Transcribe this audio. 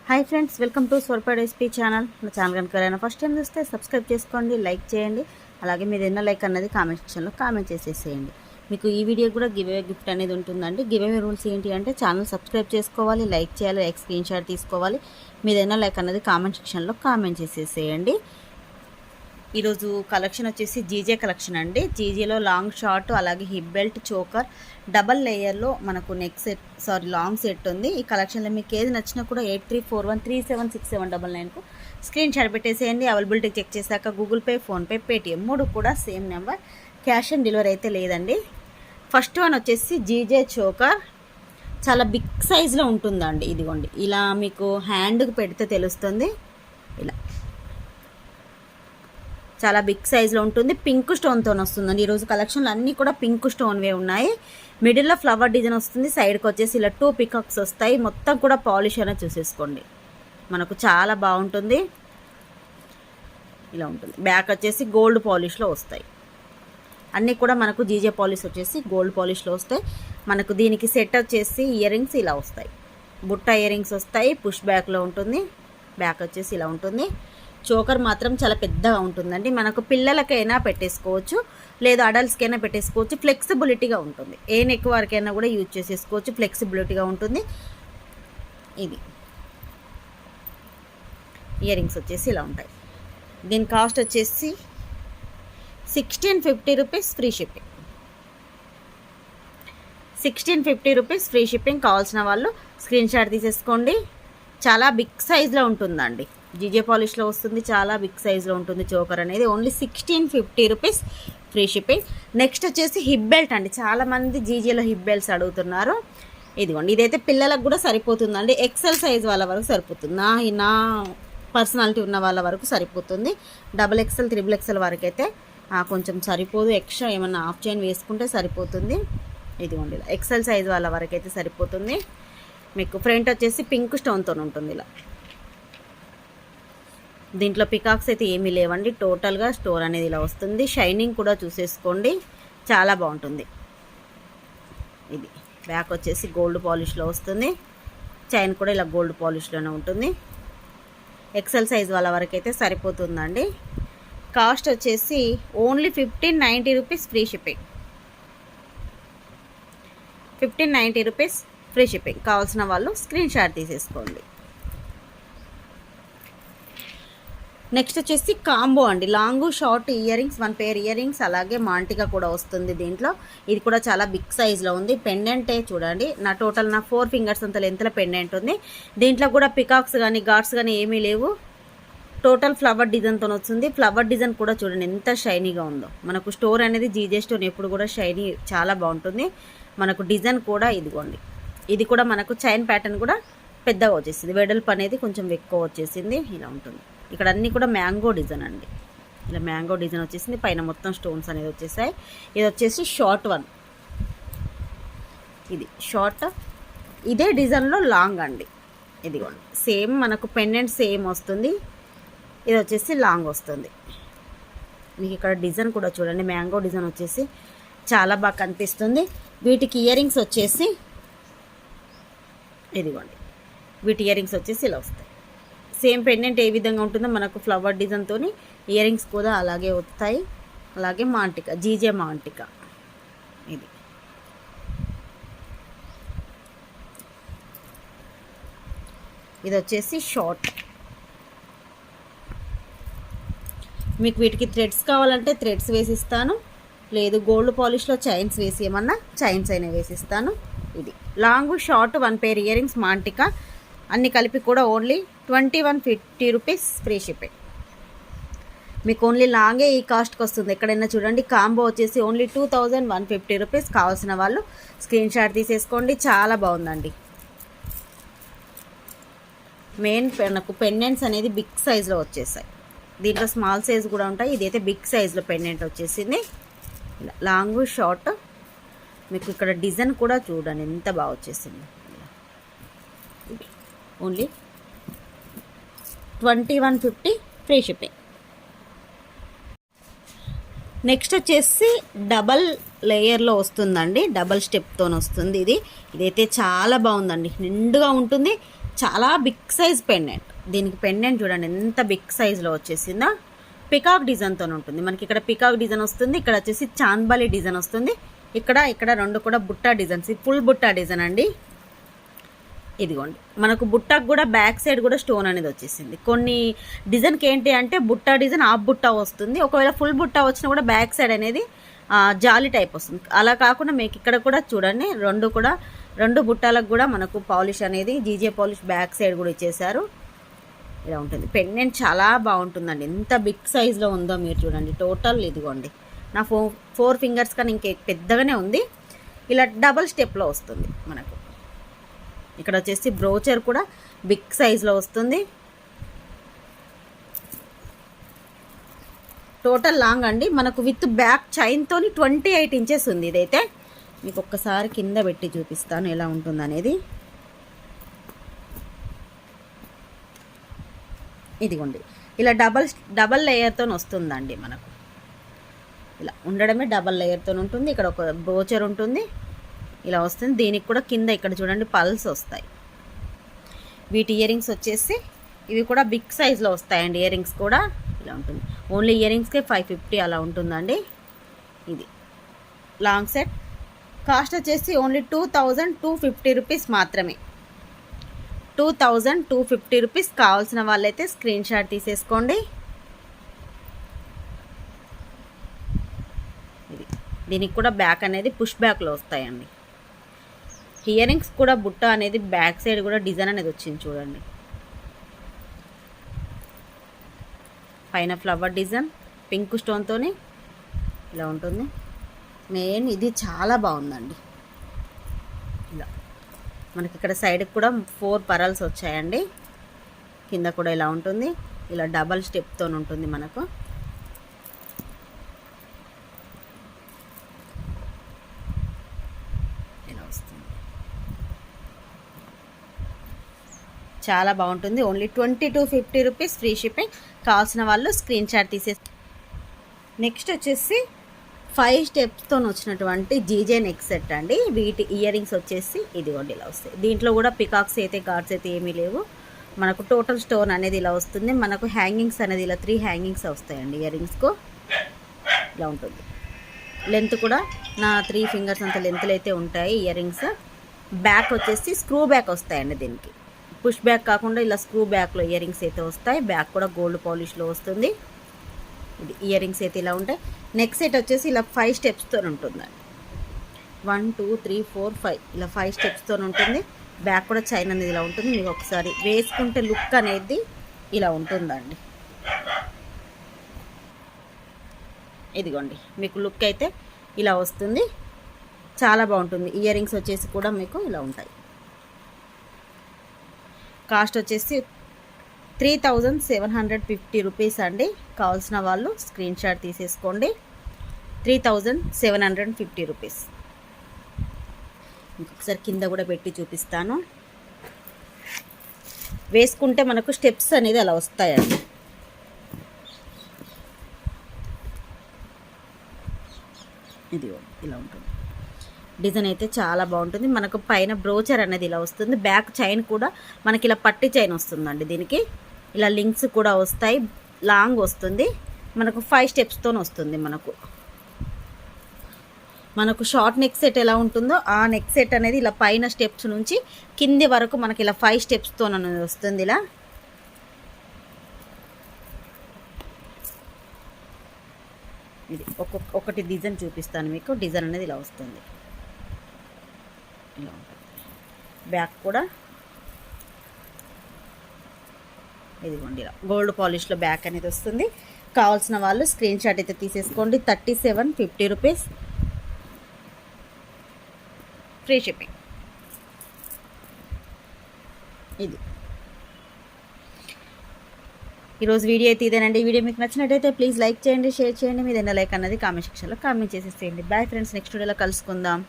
Hi friends, welcome to Swarpa recipe channel. నా channel కనుక ఎవరైనా ఫస్ట్ టైం చూస్తే సబ్స్క్రైబ్ చేసుకోండి, లైక్ చేయండి. అలాగే మీరు ఎన్న లైక్ అన్నది కామెంట్ సెక్షన్లో కామెంట్ చేసేసేయండి. మీకు ఈ వీడియో కూడా గివ్వే గిఫ్ట్ అనేది ఉంటుందండి. గివ్వే రూల్స్ ఏంటి అంటే ఛానల్ సబ్స్క్రైబ్ చేసుకోవాలి, లైక్ చేయాలి, లైక్ స్క్రీన్ షాట్ తీసుకోవాలి. మీరు ఎన్న లైక్ అన్నది కామెంట్ సెక్షన్లో కామెంట్ చేసేసేయండి. ఈరోజు కలెక్షన్ వచ్చేసి జీజే కలెక్షన్ అండి. జీజేలో లాంగ్ షార్ట్, అలాగే హిప్ బెల్ట్, చోకర్, డబల్ లేయర్లో మనకు నెక్ సెట్ లాంగ్ సెట్ ఉంది. ఈ కలెక్షన్లో మీకు ఏది నచ్చినా కూడా 8341376799కు స్క్రీన్ షాట్ పెట్టేసేయండి. అవైలబిలిటీ చెక్ చేశాక గూగుల్ పే, ఫోన్పే, పేటిఎం 3 కూడా same number. Cash on delivery అయితే లేదండి. ఫస్ట్ వన్ వచ్చేసి జీజే చోకర్, చాలా బిగ్ సైజులో ఉంటుందండి. ఇదిగోండి, ఇలా మీకు హ్యాండ్కి పెడితే తెలుస్తుంది. ఇలా చాలా బిగ్ సైజులో ఉంటుంది. పింక్ స్టోన్తో వస్తుందండి. ఈరోజు కలెక్షన్లు అన్నీ కూడా పింక్ స్టోన్వే ఉన్నాయి. మిడిల్లో ఫ్లవర్ డిజైన్ వస్తుంది. సైడ్కి వచ్చేసి ఇలా 2 పికాక్స్ వస్తాయి. మొత్తం కూడా పాలిష్ అనేది చూసేసుకోండి, మనకు చాలా బాగుంటుంది. ఇలా ఉంటుంది. బ్యాక్ వచ్చేసి గోల్డ్ పాలిష్లో వస్తాయి. అన్నీ కూడా మనకు జీజే పాలిష్ వచ్చేసి గోల్డ్ పాలిష్లో వస్తాయి. మనకు దీనికి సెట్ వచ్చేసి ఇయర్ రింగ్స్ ఇలా వస్తాయి. బుట్ట ఇయర్ రింగ్స్ వస్తాయి. పుష్ బ్యాక్లో ఉంటుంది. బ్యాక్ వచ్చేసి ఇలా ఉంటుంది. చోకర్ మాత్రం చాలా పెద్దగా ఉంటుందండి. మనకు పిల్లలకైనా పెట్టేసుకోవచ్చు, లేదా అడల్ట్స్కైనా పెట్టేసుకోవచ్చు. ఫ్లెక్సిబిలిటీగా ఉంటుంది. ఏ నెక్ వరకైనా కూడా యూజ్ చేసేసుకోవచ్చు. ఫ్లెక్సిబిలిటీగా ఉంటుంది. ఇది ఇయర్ రింగ్స్ వచ్చేసి ఇలా ఉంటాయి. దీని కాస్ట్ వచ్చేసి 1650 rupees, free shipping. 1650 rupees free shipping. కావాల్సిన వాళ్ళు స్క్రీన్ షాట్ తీసేసుకోండి. చాలా బిగ్ సైజ్లో ఉంటుందండి. జీజే పాలిష్లో వస్తుంది. చాలా బిగ్ సైజ్లో ఉంటుంది చోకర్ అనేది. Only 1650 rupees free shipping. Next వచ్చేసి హిప్ బెల్ట్ అండి. చాలామంది జీజేలో హిప్ బెల్ట్స్ అడుగుతున్నారు. ఇదిగోండి, ఇదైతే పిల్లలకు కూడా సరిపోతుందండి. ఎక్సెల్ సైజ్ వాళ్ళ వరకు సరిపోతుంది. నా పర్సనాలిటీ ఉన్న వాళ్ళ వరకు సరిపోతుంది. డబుల్ ఎక్సెల్, త్రిబుల్ ఎక్సెల్ వరకు అయితే కొంచెం సరిపోదు. ఎక్స్ట్రా ఏమన్నా హాఫ్ చైన్ వేసుకుంటే సరిపోతుంది. ఇదిగోండి, ఇలా ఎక్సెల్ సైజ్ వాళ్ళ వరకు అయితే సరిపోతుంది. మీకు ఫ్రంట్ వచ్చేసి పింక్ స్టోన్తో ఉంటుంది. ఇలా దీంట్లో పికాక్స్ అయితే ఏమీ లేవండి. టోటల్గా స్టోర్ అనేది ఇలా వస్తుంది. షైనింగ్ కూడా చూసేసుకోండి, చాలా బాగుంటుంది. ఇది బ్యాక్ వచ్చేసి గోల్డ్ పాలిష్లో వస్తుంది. చైన్ కూడా ఇలా గోల్డ్ పాలిష్లోనే ఉంటుంది. ఎక్సెల్ సైజ్ వాళ్ళ వరకు అయితే సరిపోతుందండి. కాస్ట్ వచ్చేసి only 1590 rupees free shipping. 1590 rupees free shipping. కావాల్సిన వాళ్ళు స్క్రీన్ షాట్ తీసేసుకోండి. నెక్స్ట్ వచ్చేసి కాంబో అండి. లాంగ్ షార్ట్ ఇయర్ రింగ్స్, 1 పేర్ ఇయర్ రింగ్స్, అలాగే మాంటిగా కూడా వస్తుంది దీంట్లో. ఇది కూడా చాలా బిగ్ సైజ్లో ఉంది. పెండెంటే చూడండి, నా 4 ఫింగర్స్ అంత లెంత్లో పెండెంట్ ఉంది. దీంట్లో కూడా పికాక్స్ కానీ గాడ్స్ కానీ ఏమీ లేవు. టోటల్ ఫ్లవర్ డిజైన్తో వస్తుంది. ఫ్లవర్ డిజైన్ కూడా చూడండి ఎంత షైనీగా ఉందో. మనకు స్టోర్ అనేది జీజే స్టోర్ ఎప్పుడు కూడా షైనీ చాలా బాగుంటుంది. మనకు డిజైన్ కూడా ఇదిగోండి, ఇది కూడా మనకు చైన్ ప్యాటర్న్ కూడా పెద్దగా వచ్చేసింది. వెడల్పు అనేది కొంచెం ఎక్కువ వచ్చేసింది. ఇలా ఉంటుంది. ఇక్కడ అన్నీ కూడా మ్యాంగో డిజైన్ అండి. ఇలా మ్యాంగో డిజైన్ వచ్చేసింది. పైన మొత్తం స్టోన్స్ అనేది వచ్చేసాయి. ఇది వచ్చేసి షార్ట్ వన్. ఇది షార్ట్, ఇదే డిజైన్లో లాంగ్ అండి. ఇదిగోండి, సేమ్ మనకు పెండెంట్ సేమ్ వస్తుంది. ఇది వచ్చేసి లాంగ్ వస్తుంది. మీకు ఇక్కడ డిజైన్ కూడా చూడండి, మ్యాంగో డిజైన్ వచ్చేసి చాలా బాగా కనిపిస్తుంది. వీటికి ఇయర్ రింగ్స్ వచ్చేసి ఇదిగోండి, వీటి ఇయర్ రింగ్స్ వచ్చేసి ఇలా వస్తాయి. సేమ్ పెండెంట్ ఏ విధంగా ఉంటుందో మనకు ఫ్లవర్ డిజైన్తో ఇయర్ రింగ్స్ కూడా అలాగే వస్తాయి. అలాగే మాంటిక, జీజే మాంటిక. ఇది వచ్చేసి షార్ట్. మీకు వీటికి థ్రెడ్స్ కావాలంటే థ్రెడ్స్ వేసిస్తాను, లేదు గోల్డ్ పాలిష్లో చైన్స్ వేసి ఏమన్నా చైన్స్ అయినా వేసిస్తాను. ఇది లాంగ్ షార్ట్ 1 పేర్ ఇయర్ రింగ్స్ మాంటిక అన్ని కలిపి కూడా ఓన్లీ 2150 రూపీస్ ఫ్రీ షిప్పింగ్. మీకు ఓన్లీ లాంగే ఈ కాస్ట్కి వస్తుంది. ఎక్కడైనా చూడండి, కాంబో వచ్చేసి ఓన్లీ 2150 రూపీస్. కావాల్సిన వాళ్ళు స్క్రీన్ షాట్ తీసేసుకోండి. చాలా బాగుందండి. మెయిన్ నాకు పెండెంట్స్ అనేది బిగ్ సైజులో వచ్చేసాయి. దీంట్లో స్మాల్ సైజ్ కూడా ఉంటాయి. ఇదైతే బిగ్ సైజులో పెండెంట్ వచ్చేసింది. Long short. మీకు ఇక్కడ డిజైన్ కూడా చూడండి ఎంత బాగా వచ్చేసింది. Only 2150 free shipping. నెక్స్ట్ వచ్చేసి డబల్ లేయర్లో వస్తుందండి, డబల్ స్టెప్తో వస్తుంది. ఇదైతే చాలా బాగుందండి, నిండుగా ఉంటుంది. చాలా బిగ్ సైజ్ పెండెంట్. దీనికి పెండెంట్ చూడండి ఎంత బిగ్ సైజ్లో వచ్చేసిందో. పికాక్ డిజైన్తో ఉంటుంది మనకి. ఇక్కడ పికాక్ డిజైన్ వస్తుంది, ఇక్కడ వచ్చేసి చాంద్బాలి డిజైన్ వస్తుంది. ఇక్కడ రెండు కూడా Butta designs, full Butta design అండి. ఇదిగోండి మనకు బుట్టకు కూడా బ్యాక్ సైడ్ కూడా స్టోన్ అనేది వచ్చేసింది. కొన్ని డిజైన్కి ఏంటి అంటే బుట్టా డిజైన్ హాఫ్ బుట్టా వస్తుంది, ఒకవేళ ఫుల్ బుట్టా వచ్చినా కూడా బ్యాక్ సైడ్ అనేది జాలి టైప్ వస్తుంది. అలా కాకుండా మీకు ఇక్కడ కూడా చూడండి రెండు బుట్టాలకు కూడా మనకు పాలిష్ అనేది జీజే పాలిష్ బ్యాక్ సైడ్ కూడా ఇచ్చేసారు. ఇలా ఉంటుంది పెండెంట్, చాలా బాగుంటుందండి. ఎంత బిగ్ సైజ్లో ఉందో మీరు చూడండి. టోటల్ ఇదిగోండి నా 4 ఫింగర్స్ కానీ ఇంకే పెద్దగానే ఉంది. ఇలా డబల్ స్టెప్లో వస్తుంది మనకు. ఇక్కడ వచ్చేసి బ్రోచర్ కూడా బిగ్ సైజ్లో వస్తుంది. టోటల్ లాంగ్ అండి మనకు విత్ బ్యాక్ చైన్తో 28 ఇంచెస్ ఉంది. ఇదైతే మీకు ఒక్కసారి కింద పెట్టి చూపిస్తాను ఎలా ఉంటుంది అనేది. ఇదిగోండి ఇలా డబల్ లేయర్తో వస్తుందండి మనకు. ఇలా ఉండడమే డబల్ లేయర్తో ఉంటుంది. ఇక్కడ ఒక బ్రోచర్ ఉంటుంది, ఇలా వస్తుంది. దీనికి కూడా కింద ఇక్కడ చూడండి పల్స్ వస్తాయి. వీటి ఇయర్ రింగ్స్ వచ్చేసి ఇవి కూడా బిగ్ సైజ్లో వస్తాయండి. ఇయర్ రింగ్స్ కూడా ఇలా ఉంటుంది. ఓన్లీ ఇయర్ రింగ్స్కే 550 అలా ఉంటుందండి. ఇది లాంగ్ సెట్ కాస్ట్ వచ్చేసి ఓన్లీ 2250 రూపీస్ మాత్రమే. 2250 రూపీస్. కావాల్సిన వాళ్ళైతే స్క్రీన్ షాట్ తీసేసుకోండి. ఇది దీనికి కూడా బ్యాక్ అనేది పుష్ బ్యాక్లో వస్తాయండి. ఇయర్ రింగ్స్ కూడా బుట్ట అనేది బ్యాక్ సైడ్ కూడా డిజైన్ అనేది వచ్చింది చూడండి. పైన ఫ్లవర్ డిజైన్ పింక్ స్టోన్తో ఇలా ఉంటుంది. మెయిన్ ఇది చాలా బాగుందండి. ఇలా మనకి ఇక్కడ సైడ్కి కూడా 4 పరల్స్ వచ్చాయండి. కింద కూడా ఇలా ఉంటుంది. ఇలా డబల్ స్టెప్తో ఉంటుంది మనకు. ఇలా వస్తుంది, చాలా బాగుంటుంది. Only 2250 rupees, free shipping. కావాల్సిన వాళ్ళు స్క్రీన్ షాట్ తీసేసి. నెక్స్ట్ వచ్చేసి 5 స్టెప్స్తో వచ్చినటువంటి జీజే నెక్ సెట్ అండి. వీటి ఇయర్ రింగ్స్ వచ్చేసి ఇదిగోండి ఇలా వస్తాయి. దీంట్లో కూడా పికాక్స్ అయితే గార్డ్స్ అయితే ఏమీ లేవు. మనకు టోటల్ స్టోన్ అనేది ఇలా వస్తుంది. మనకు హ్యాంగింగ్స్ అనేది ఇలా 3 హ్యాంగింగ్స్ వస్తాయండి ఇయర్ రింగ్స్కు. ఇలా ఉంటుంది. లెంత్ కూడా నా 3 ఫింగర్స్ అంత లెంత్లు అయితే ఉంటాయి ఇయర్ రింగ్స్. బ్యాక్ వచ్చేసి స్క్రూ బ్యాక్ వస్తాయండి. దీనికి పుష్ బ్యాక్ కాకుండా ఇలా స్క్రూ బ్యాక్లో ఇయర్ రింగ్స్ అయితే వస్తాయి. బ్యాక్ కూడా గోల్డ్ పాలిష్లో వస్తుంది. ఇది ఇయర్ రింగ్స్ అయితే ఇలా ఉంటాయి. నెక్ సెట్ వచ్చేసి ఇలా 5 స్టెప్స్తో ఉంటుందండి. 1 2 3 4 5 ఇలా 5 స్టెప్స్తో ఉంటుంది. బ్యాక్ కూడా చైన్ అనేది ఇలా ఉంటుంది. మీకు ఒకసారి వేసుకుంటే లుక్ అనేది ఇలా ఉంటుందండి. ఇదిగోండి మీకు లుక్ అయితే ఇలా వస్తుంది, చాలా బాగుంటుంది. ఇయర్ రింగ్స్ వచ్చేసి కూడా మీకు ఇలా ఉంటాయి. కాస్ట్ వచ్చేసి 3750 రూపీస్ అండి. కావాల్సిన వాళ్ళు స్క్రీన్ షాట్ తీసేసుకోండి. 3750 రూపీస్. ఇంకొకసారి కింద కూడా పెట్టి చూపిస్తాను. వేసుకుంటే మనకు స్టెప్స్ అనేది అలా వస్తాయండి. ఇది ఇలా ఉంటుంది. డిజైన్ అయితే చాలా బాగుంటుంది. మనకు పైన బ్రోచర్ అనేది ఇలా వస్తుంది. బ్యాక్ చైన్ కూడా మనకి ఇలా పట్టి చైన్ వస్తుందండి. దీనికి ఇలా లింక్స్ కూడా వస్తాయి. లాంగ్ వస్తుంది. మనకు 5 స్టెప్స్తో వస్తుంది. మనకు షార్ట్ నెక్ సెట్ ఎలా ఉంటుందో ఆ నెక్ సెట్ అనేది ఇలా పైన స్టెప్స్ నుంచి కింది వరకు మనకి ఇలా 5 స్టెప్స్తో వస్తుంది. ఇలా ఇది ఒకటి డిజైన్ చూపిస్తాను మీకు. డిజైన్ అనేది ఇలా వస్తుంది. ఇలా ఉంటుంది. బ్యాక్ కూడా ఇదిగోండి ఇలా గోల్డ్ పాలిష్లో బ్యాక్ అనేది వస్తుంది. కావాల్సిన వాళ్ళు స్క్రీన్ షాట్ అయితే తీసేసుకోండి. 3750 రూపీస్, ఫ్రీ షిప్పింగ్. ఇది ఈరోజు వీడియో అయితే ఇదేనండి. ఈ వీడియో మీకు నచ్చినట్టయితే ప్లీజ్ లైక్ చేయండి, షేర్ చేయండి. మీదైనా లైక్ అన్నది కామెంట్ సెక్షన్లో కామెంట్ చేసేసేయండి. బాయ్ ఫ్రెండ్స్, నెక్స్ట్ వీడియోలో కలుసుకుందాం.